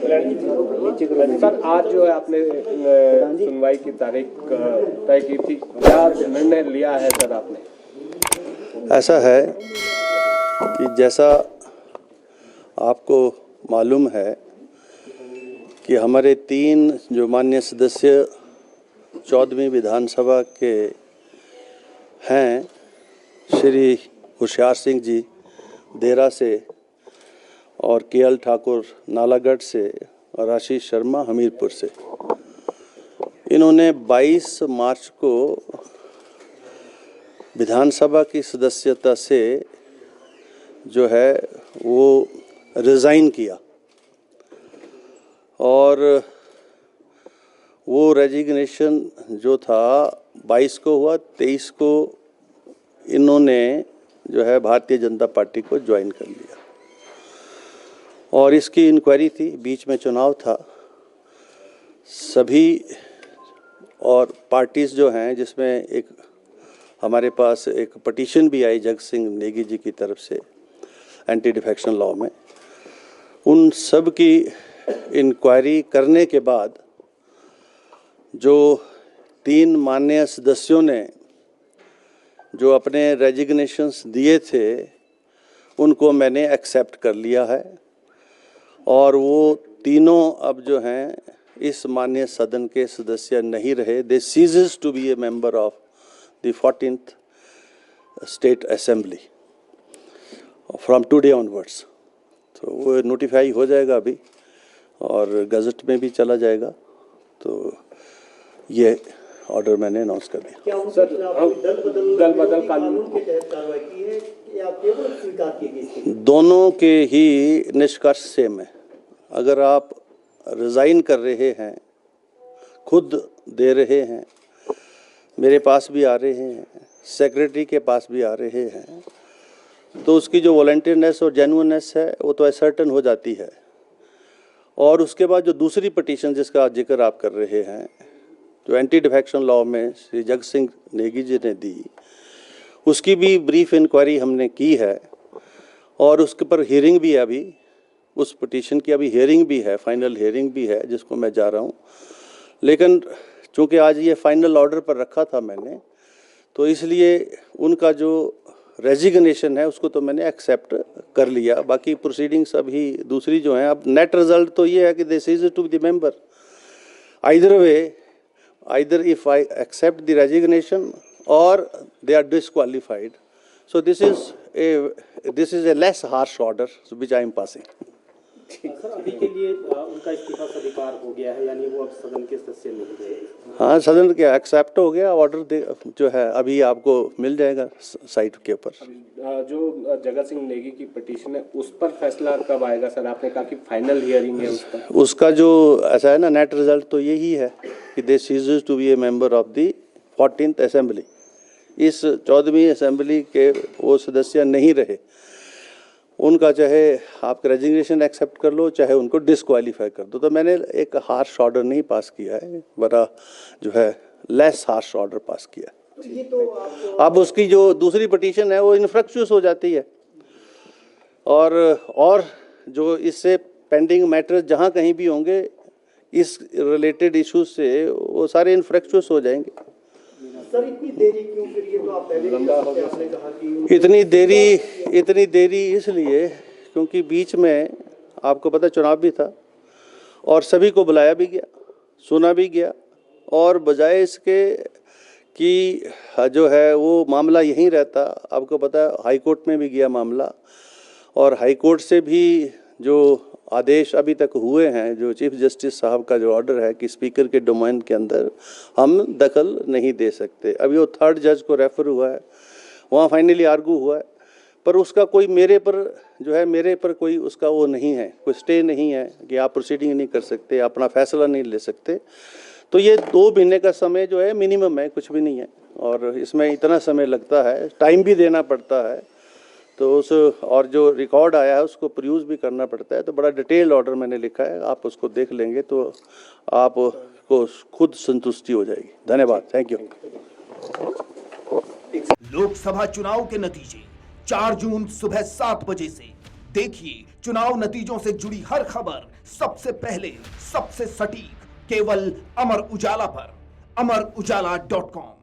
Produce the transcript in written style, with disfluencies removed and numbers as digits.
Sir, आज जो है आपने सुनवाई की तारीख तय की थी, क्या निर्णय लिया है सर आपने? ऐसा है कि जैसा आपको मालूम है कि हमारे 3 जो माननीय सदस्य 14वीं विधानसभा के हैं, श्री होशियार सिंह जी देरा से और केएल ठाकुर नालागढ़ से और आशीष शर्मा हमीरपुर से, इन्होंने 22 मार्च को विधानसभा की सदस्यता से जो है वो रिज़ाइन किया और वो रेजिग्नेशन जो था 22 को हुआ, 23 को इन्होंने जो है भारतीय जनता पार्टी को ज्वाइन कर लिया और इसकी इंक्वायरी थी। बीच में चुनाव था, सभी और पार्टीज़ जो हैं, जिसमें एक हमारे पास एक पटिशन भी आई जगत सिंह नेगी जी की तरफ से एंटी डिफेक्शन लॉ में, उन सब की इंक्वायरी करने के बाद जो 3 माननीय सदस्यों ने जो अपने रेजिग्नेशंस दिए थे उनको मैंने एक्सेप्ट कर लिया है और वो तीनों अब जो हैं इस माननीय सदन के सदस्य नहीं रहे। They ceases to be a member of the 14th state assembly from today onwards. तो वो नोटिफाई हो जाएगा अभी और गजट में भी चला जाएगा। तो ये ऑर्डर मैंने अनाउंस कर दिया। क्या सर, दल बदल कानून के तहत कार्रवाई की है या केवल स्वीकार की गई? दोनों के ही निष्कर्ष सेम है। अगर आप रिज़ाइन कर रहे हैं, खुद दे रहे हैं, मेरे पास भी आ रहे हैं, सेक्रेटरी के पास भी आ रहे हैं, तो उसकी जो वॉलंटियरनेस और जेन्युइननेस है वो तो असर्टन हो जाती है। और उसके बाद जो दूसरी पटिशन जिसका जिक्र आप कर रहे हैं, जो एंटी डिफेक्शन लॉ में श्री जगत सिंह नेगी जी ने दी, उसकी भी ब्रीफ इंक्वायरी हमने की है और उसके पर हियरिंग भी है। अभी उस पटिशन की अभी हियरिंग भी है, फाइनल हियरिंग भी है जिसको मैं जा रहा हूँ। लेकिन चूँकि आज ये फाइनल ऑर्डर पर रखा था मैंने, तो इसलिए उनका जो रेजिग्नेशन है उसको तो मैंने एक्सेप्ट कर लिया। बाकी प्रोसीडिंग्स अभी दूसरी जो हैं, अब नेट रिजल्ट तो ये है कि this is to the member either way, either if I accept the resignation or they are disqualified. So this is a less harsh order which I am passing. Sir, अभी के लिए उनका इस्तीफा स्वीकार हो गया है, यानी वो अब सदन के सदस्य नहीं रहे। हाँ, सदन के एक्सेप्ट हो गया ऑर्डर, जो है अभी आपको मिल जाएगा साइट के ऊपर। जो जगत सिंह नेगी की पटिशन है उस पर फैसला कब आएगा सर? आपने कहा कि फाइनल हियरिंग है उस पर। उसका जो ऐसा है ना, नेट रिजल्ट तो यही है कि they ceases to be a member of the 14th assembly. इस 14वीं असेंबली के वो सदस्य नहीं रहे, उनका चाहे आप रेजिग्नेशन एक्सेप्ट कर लो, चाहे उनको डिस्क्वालीफाई कर दो। तो मैंने एक हार्श ऑर्डर नहीं पास किया है, बड़ा जो है लेस हार्श ऑर्डर पास किया। ये तो अब उसकी जो दूसरी पटिशन है वो इनफ्रक्चुअस हो जाती है और जो इससे पेंडिंग मैटर जहाँ कहीं भी होंगे इस रिलेटेड इश्यूज से, वो सारे इनफ्रक्चुअस हो जाएंगे। सर, इतनी देरी क्यों? फिर ये तो आप पहले ही आपने कहा कि इतनी देरी इसलिए क्योंकि बीच में आपको पता चुनाव भी था और सभी को बुलाया भी गया, सुना भी गया, और बजाय इसके कि जो है वो मामला यहीं रहता, आपको पता है हाई कोर्ट में भी गया मामला, और हाई कोर्ट से भी जो आदेश अभी तक हुए हैं, जो चीफ जस्टिस साहब का जो ऑर्डर है कि स्पीकर के डोमेन के अंदर हम दखल नहीं दे सकते। अभी वो 3rd जज को रेफर हुआ है, वहाँ फाइनली आर्गू हुआ है, पर उसका कोई मेरे पर कोई उसका वो नहीं है, कोई स्टे नहीं है कि आप प्रोसीडिंग नहीं कर सकते, अपना फैसला नहीं ले सकते। तो ये 2 महीने का समय जो है मिनिमम है, कुछ भी नहीं है, और इसमें इतना समय लगता है, टाइम भी देना पड़ता है, तो उस और जो रिकॉर्ड आया है उसको प्रोड्यूस भी करना पड़ता है। तो बड़ा डिटेल ऑर्डर मैंने लिखा है, आप उसको देख लेंगे तो आपको खुद संतुष्टि हो जाएगी। धन्यवाद, थैंक यू। लोकसभा चुनाव के नतीजे 4 जून सुबह 7 बजे से देखिए चुनाव नतीजों से जुड़ी हर खबर सबसे पहले, सबसे सटीक, केवल अमर उजाला पर, amarujala.com।